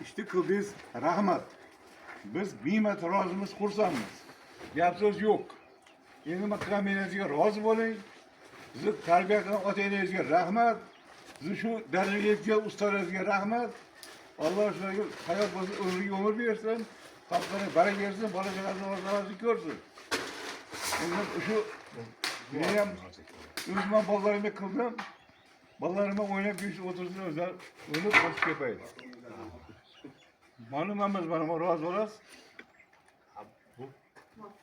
İşte kıldıyız rahmat. Biz nimet razımız kursamiz. Gap so'z yo'q. Endi makamingizga rozi bo'ling. Bizni tarbiya qilgan otangizga rahmat. Bizni shu darajaga yetgan ustozlaringizga rahmat. Alloh shularga hayot bo'lsin, umriga umr bersin. Topqani baraka bersin, bola chaqasini rozi ko'rsin. Endi shu men ham o'zimman bolalarimga qildim. Bolalarimga o'ynab yurishib o'tirsin, o'zlar o'lib qochib ketmaydi. Ma'lumamiz mana bu rozi bo'lasiz.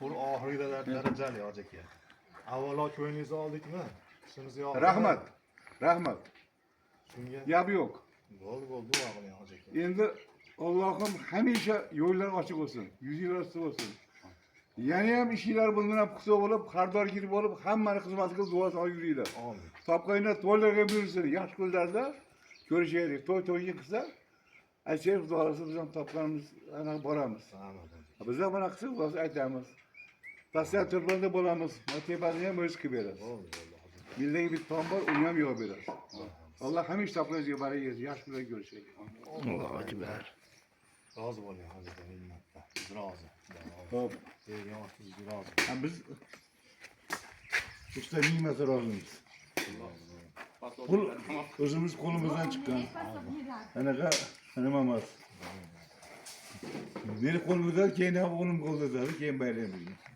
Bu oxirgi darajali hoji aka. Avvalo ko'nglingizni oldikmi? Ishimizni yoqdi. Rahmat. Rahmat. Shunga Gap yo'q. bo'ldi, duo qiling hoji aka. Endi Allohim hamisha yo'llar ochiq bo'lsin, yuzinglar ochiq bo'lsin. Yana ham ishinglar bundan ham puxta bo'lib, xaridor kirib olib, hammani xizmatiga duo solib yuringlar. Amin. Topqaylar to'ylarga buyursin, yaxshi kunlarda ko'rishaylik. To'y qilsa, aytsak xudosi biz ham topganimiz ana boramiz. Amin. Biz ham buni qilsak, xudosi aytamiz. Tasavvur turlarda bo'lamiz. Motivasiyani ham o'z qilib beramiz. Bo'ldi, hoji aka. Bildagi bitta tom bor, uni ham yo'q berasiz. Alloh hamisha topqaylarga baraka bersin, yaxshi kunlarda ko'rishaylik. Allohu akbar. Rozi bo'ling hoji aka, minnatda. Biz rozi. Xo'p. Sevgan otangizga rozi. Biz usta nimetga rozimiz. Pul o'zimiz qo'limizdan chiqqan. Anaqa nima emas. Meni qo'limdan keyin ham o'g'lim qo'lida, keyin bayram.